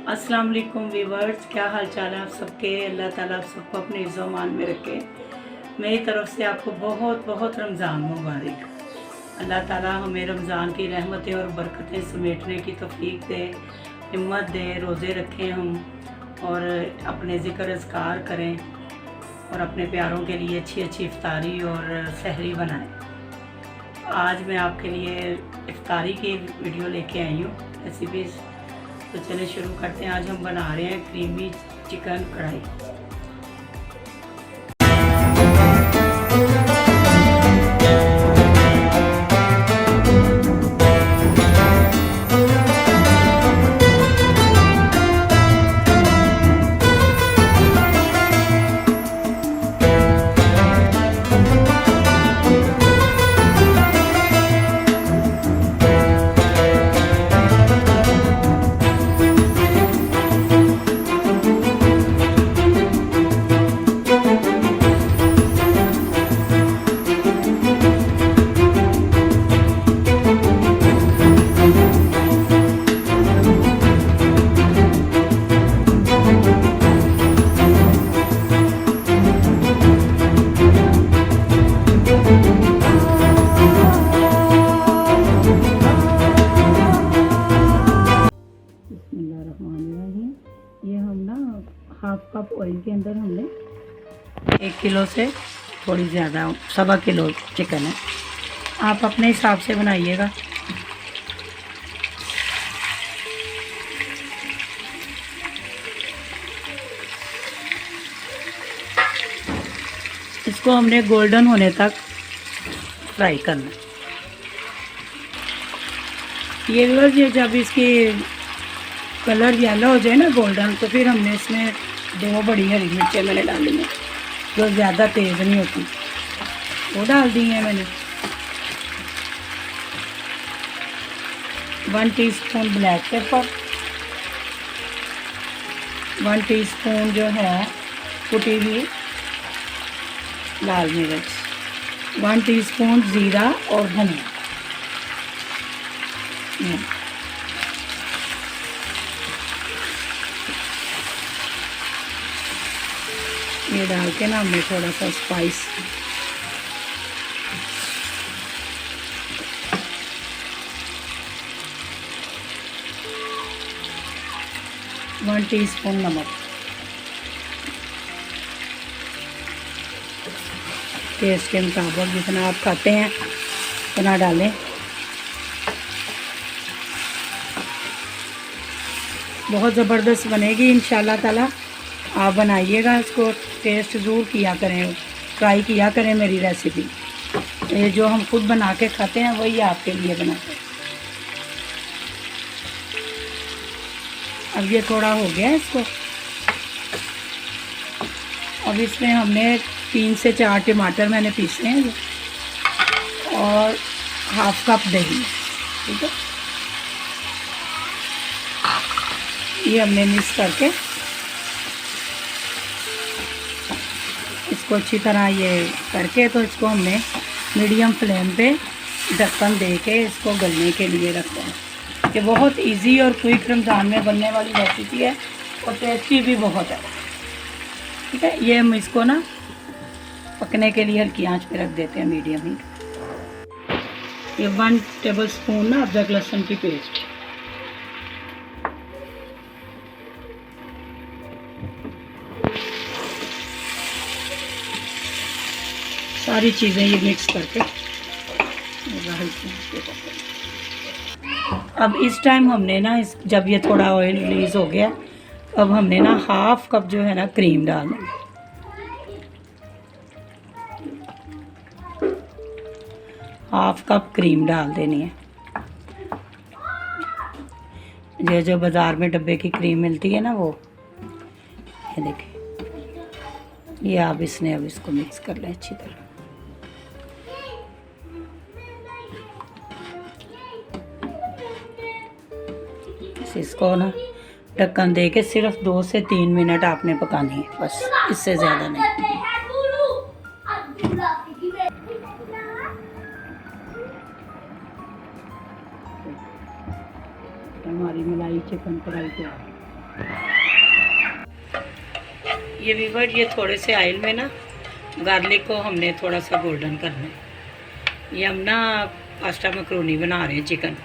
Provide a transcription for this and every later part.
अस्सलाम वालेकुम वीवर्स, क्या हाल चाल है आप सबके। अल्लाह ताला आप सबको अपने इज़्ज़ो-मान में रखे। मेरी तरफ से आपको बहुत बहुत रमज़ान मुबारक। अल्लाह ताला हमें रमज़ान की रहमतें और बरकतें समेटने की तौफीक दे, हिम्मत दे, रोज़े रखें हम और अपने ज़िक्र अज़कार करें और अपने प्यारों के लिए अच्छी अच्छी इफ्तारी और सहरी बनाएं। आज मैं आपके लिए इफ्तारी की वीडियो लेके आई हूँ, रेसिपीज़। तो चलिए शुरू करते हैं। आज हम बना रहे हैं क्रीमी चिकन कढ़ाई। ये हम ना हाफ कप ऑयल के अंदर हमने 1 किलो से थोड़ी ज़्यादा 1.25 किलो चिकन है। आप अपने हिसाब से बनाइएगा। इसको हमने गोल्डन होने तक फ्राई करना। ये जब इसकी कलर येलो हो जाए ना गोल्डन, तो फिर हमने इसमें 2 बड़ी हरी मिर्चें मैंने डाली हैं जो ज़्यादा तेज़ नहीं होती, वो डाल दी हैं मैंने। 1 टीस्पून ब्लैक पेपर, 1 टीस्पून जो है कुटी हुई लाल मिर्च, 1 टीस्पून ज़ीरा और धनिया। ये डाल के ना हमने थोड़ा सा स्पाइस, वन टीस्पून नमक, टेस्ट के मुताबिक जितना आप खाते हैं उतना डालें। बहुत ज़बरदस्त बनेगी इंशाल्लाह ताला। आप बनाइएगा, इसको टेस्ट ज़रूर किया करें, ट्राई किया करें मेरी रेसिपी। ये जो हम खुद बना के खाते हैं वही आपके लिए बनाते हैं। अब ये थोड़ा हो गया है इसको। अब इसमें हमने 3 से 4 टमाटर मैंने पीसे हैं और हाफ कप दही, ठीक है। ये हमने मिक्स करके इसको अच्छी तरह ये करके, तो इसको हमने मीडियम फ्लेम पे ढक्कन दे के इसको गलने के लिए रखते हैं। ये बहुत इजी और क्विक रमज़ान में बनने वाली रेसिपी है और टेस्टी भी बहुत है, ठीक है। ये हम इसको ना पकने के लिए हल्की आंच पे रख देते हैं, मीडियम हीट। ये 1 टेबलस्पून ना अदरक लहसुन की पेस्ट, सारी चीज़ें ये मिक्स करके। अब इस टाइम हमने ना जब ये थोड़ा ऑयल रिलीज़ हो गया, अब हमने ना हाफ कप जो है ना क्रीम डालना है। हाफ कप क्रीम डाल देनी है। ये जो बाज़ार में डब्बे की क्रीम मिलती है ना, वो ये देखिए। ये आप अब इसको मिक्स कर लें अच्छी तरह। इसको ना ढक्कन दे के सिर्फ 2 से 3 मिनट आपने पकानी है, बस, इससे ज़्यादा नहीं। हमारी मलाई चिकन कढ़ाई तैयार है। ये वीवर, ये थोड़े से ऑयल में ना गार्लिक को हमने थोड़ा सा गोल्डन करना है। ये हम ना पास्ता मकरोनी बना रहे हैं, चिकन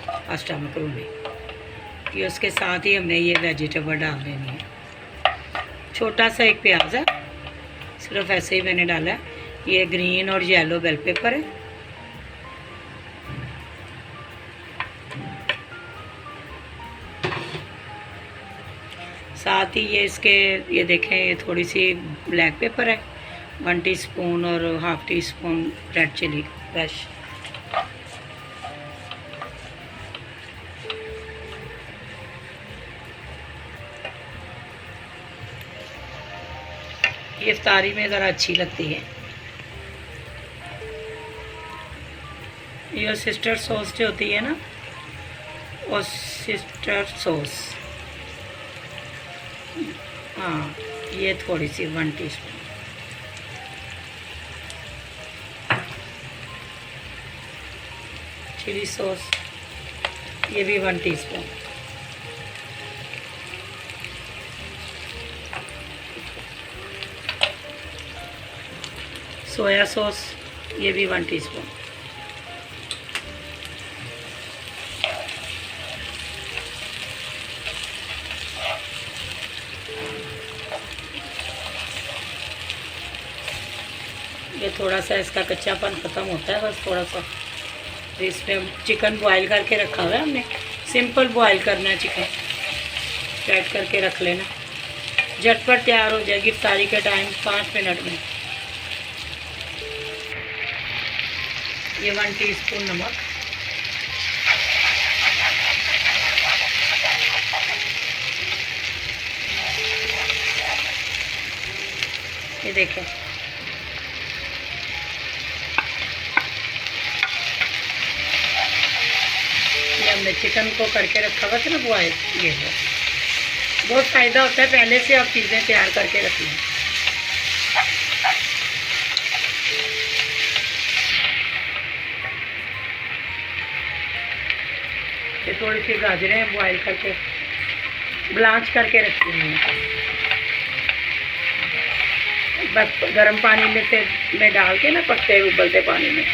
पास्ता मकरोनी। ये उसके साथ ही हमने ये वेजिटेबल डाल देनी है। छोटा सा एक प्याज है, सिर्फ ऐसे ही मैंने डाला है। ये ग्रीन और येलो बेल पेपर है। साथ ही ये इसके, ये देखें, ये थोड़ी सी ब्लैक पेपर है, 1 टीस्पून और half teaspoon red chilli crush. ये इफ्तारी में ज़रा अच्छी लगती है। ये सिस्टर सॉस जो होती है ना, और सिस्टर सॉस, हाँ, ये थोड़ी सी 1 टीस्पून। चिली सॉस, ये भी 1 टीस्पून। सोया सॉस, ये भी 1 टीस्पून। ये थोड़ा सा इसका कच्चापन ख़त्म होता है, बस थोड़ा सा। इसमें चिकन बॉईल करके रखा हुआ है हमने, सिंपल बॉईल करना है चिकन, सेट करके रख लेना, झटपट तैयार हो जाएगी इफ्तारी के टाइम 5 मिनट में। ये 1 टीस्पून नमक, ये देखें, ये हमने चिकन को करके रखा हुआ था ना बॉयल। ये है, बहुत फ़ायदा होता है पहले से आप चीज़ें तैयार करके रख लें। ये थोड़ी सी गाजरें बॉयल करके ब्लांच करके रखी हुई हैं, बस गर्म पानी में डाल के ना, पकते उबलते पानी में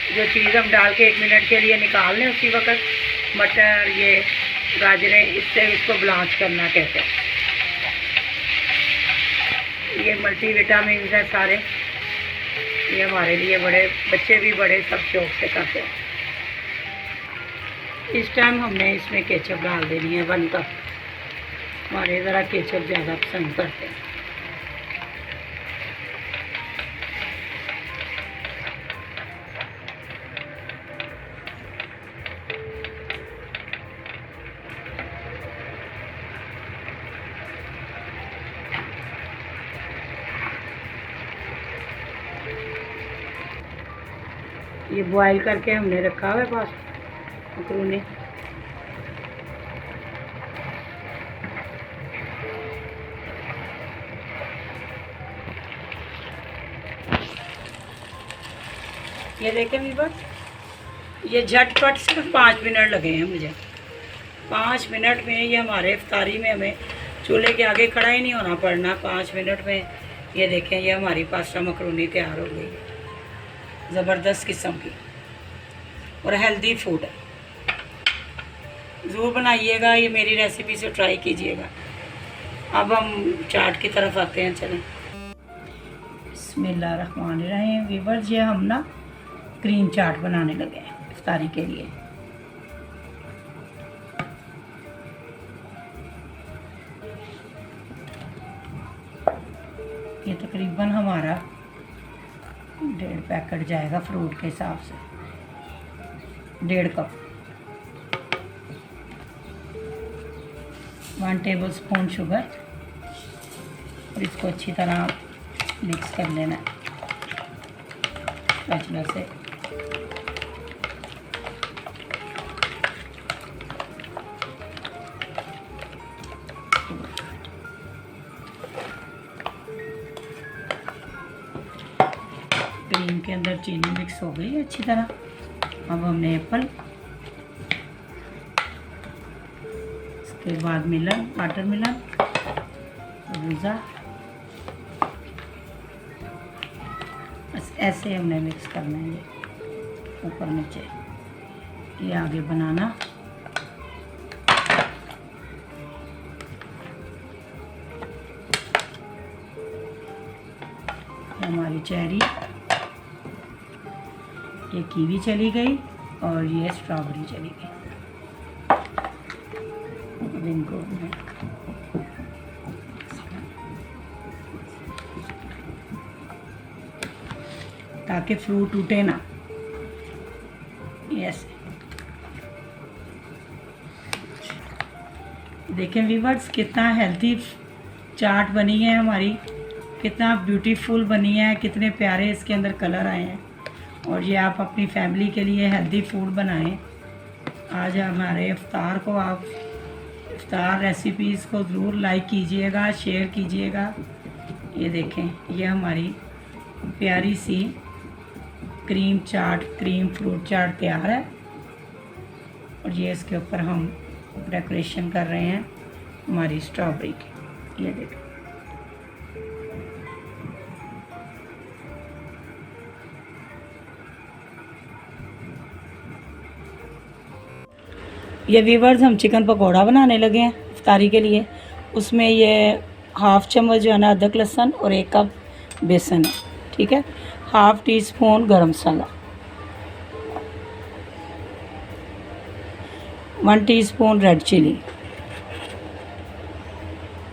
जो चीज़ हम डाल के 1 मिनट के लिए निकाल लें, उसी वक्त मटर, ये गाजरें, इससे इसको ब्लांच करना कहते हैं। ये मल्टी विटामिन है सारे, ये हमारे लिए बड़े, बच्चे भी बड़े सब शौक से खाते हैं। इस टाइम हमने इसमें केचप डाल देनी है 1 कप। हमारे ज़रा केचप ज़्यादा पसंद करते हैं। ये बॉईल करके हमने रखा हुआ है पास्ता मकरोनी। ये देखें वीवर, ये झटपट सिर्फ 5 मिनट लगे हैं मुझे। 5 मिनट में ये हमारे इफ्तारी में हमें चूल्हे के आगे खड़ा ही नहीं होना पड़ना। 5 मिनट में ये देखें, ये हमारी पास्ता मकरोनी तैयार हो गई है। ज़बरदस्त किस्म की और हेल्दी फूड है, ज़रूर बनाइएगा, ये मेरी रेसिपी से ट्राई कीजिएगा। अब हम चाट की तरफ आते हैं, चलें। बिस्मिल्लाहिर्रहमानिर्रहीम वीवर्स, ये हम ना क्रीम चाट बनाने लगे हैं इफ्तारी के लिए। ये तकरीबन हमारा 1.5 पैकेट जाएगा फ्रूट के हिसाब से, 1.5 कप। 1 टेबल स्पून शुगर, और इसको अच्छी तरह मिक्स कर लेना है स्पैचुला से। क्रीम के अंदर चीनी मिक्स हो गई है अच्छी तरह। अब हमने एप्पल उसके बाद मिलन, वाटर मिलन, तरबूजा, बस ऐसे हमने मिक्स करना है। ये ऊपर नीचे, ये आगे बनाना। हमारी चेरी, ये कीवी चली गई और ये स्ट्रॉबेरी चली गई। अब इनको ताकि फ्रूट टूटे ना, ऐसे। देखें व्यूअर्स, कितना हेल्थी चाट बनी है हमारी, कितना ब्यूटीफुल बनी है, कितने प्यारे इसके अंदर कलर आए हैं। और ये आप अपनी फैमिली के लिए हेल्दी फूड बनाएं। आज हमारे इफ्तार को आप इफ्तार रेसिपीज़ को ज़रूर लाइक कीजिएगा, शेयर कीजिएगा। ये देखें, ये हमारी प्यारी सी क्रीम चाट, क्रीम फ्रूट चाट तैयार है। और ये इसके ऊपर हम डेकोरेशन कर रहे हैं हमारी स्ट्रॉबेरी की। ये देखें, ये व्यूअर्स हम चिकन पकौड़ा बनाने लगे हैं इफ्तारी के लिए। उसमें ये हाफ़ चम्मच जो है ना अदरक लहसुन और 1 कप बेसन है, ठीक है। Half teaspoon garam masala, 1 teaspoon red chilli,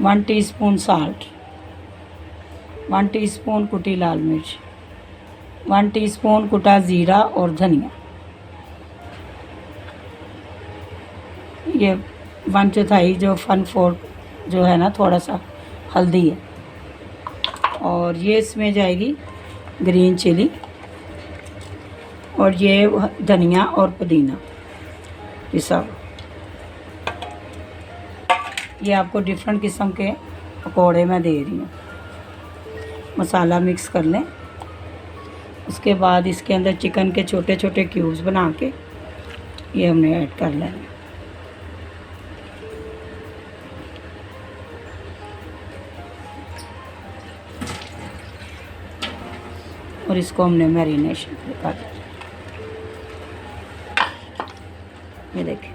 1 teaspoon salt, 1 teaspoon कुटी लाल मिर्च, 1 टीस्पून कुटा ज़ीरा और धनिया, ये 1/4 जो 1/4 जो है ना थोड़ा सा हल्दी है। और ये इसमें जाएगी ग्रीन चिली और ये धनिया और पुदीना पिसा। ये आपको डिफरेंट किस्म के पकौड़े मैं दे रही हूँ। मसाला मिक्स कर लें। उसके बाद इसके अंदर चिकन के छोटे छोटे क्यूब्स बना के ये हमने ऐड कर लेना। और इसको हमने मैरिनेशन कर दिया। ये देखें,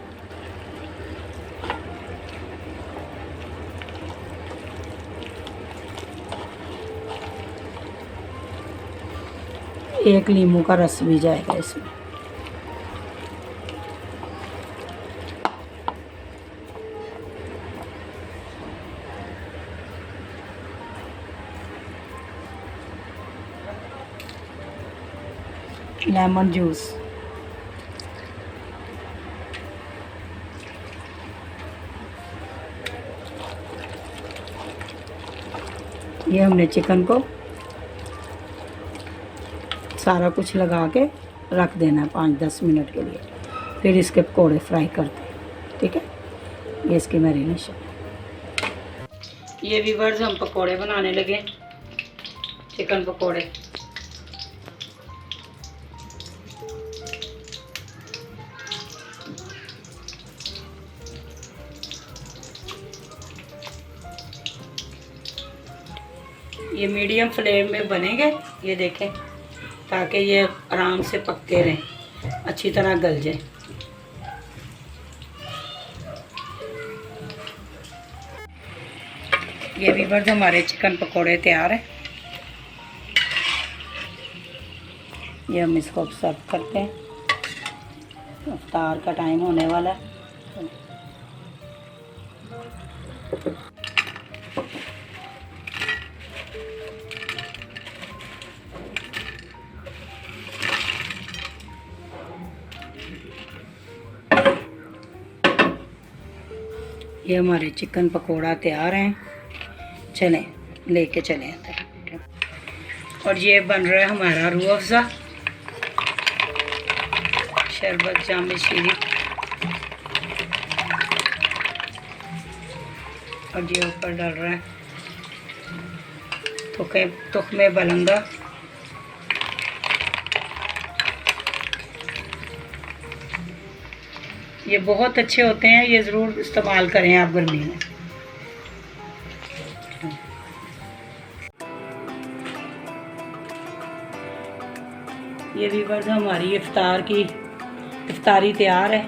एक नींबू का रस भी जाएगा इसमें। लेमन जूस, ये हमने चिकन को सारा कुछ लगा के रख देना है 5-10 मिनट के लिए। फिर इसके पकौड़े फ्राई करते हैं, ठीक है। ये इसकी मैरिनेशन। ये व्यूअर्स हम पकौड़े बनाने लगे, चिकन पकौड़े। ये मीडियम फ्लेम में बनेंगे, ये देखें, ताकि ये आराम से पकते रहें, अच्छी तरह गल जाए। ये भी बस हमारे चिकन पकोड़े तैयार हैं। ये हम इसको सर्व करते हैं, इफ्तार का टाइम होने वाला है। ये हमारे चिकन पकोड़ा तैयार हैं, चलें लेके चलें अंदर। और ये बन रहा है हमारा रूह अफ़ज़ा शरबत जाम शीरी। और ये ऊपर डाल रहा है तुख्मे बलंगा। ये बहुत अच्छे होते हैं, ये ज़रूर इस्तेमाल करें आप गर्मी में। ये व्यूअर्स हमारी इफ्तारी तैयार है।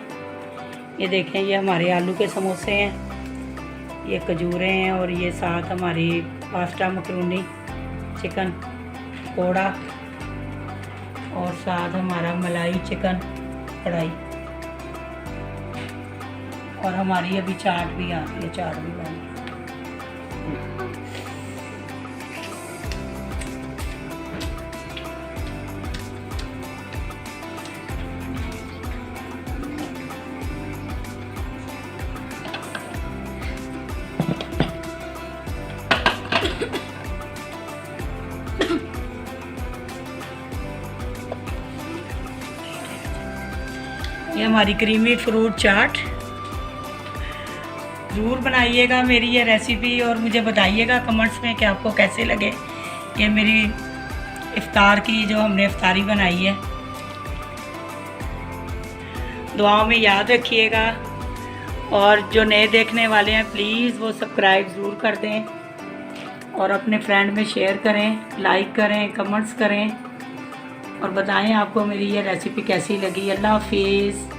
ये देखें, ये हमारे आलू के समोसे हैं, ये खजूरें हैं, और ये साथ हमारी पास्ता मकरूनी चिकन पकौड़ा, और साथ हमारा मलाई चिकन कढ़ाई, और हमारी अभी चाट भी आ रही है, चाट भी बनी। ये हमारी क्रीमी फ्रूट चाट, ज़रूर बनाइएगा मेरी ये रेसिपी, और मुझे बताइएगा कमेंट्स में कि आपको कैसे लगे ये मेरी इफ्तार की जो हमने इफ्तारी बनाई है। दुआओं में याद रखिएगा, और जो नए देखने वाले हैं प्लीज़ वो सब्सक्राइब ज़रूर कर दें, और अपने फ्रेंड में शेयर करें, लाइक करें, कमेंट्स करें, और बताएं आपको मेरी ये रेसिपी कैसी लगी। अल्लाह हाफिज़।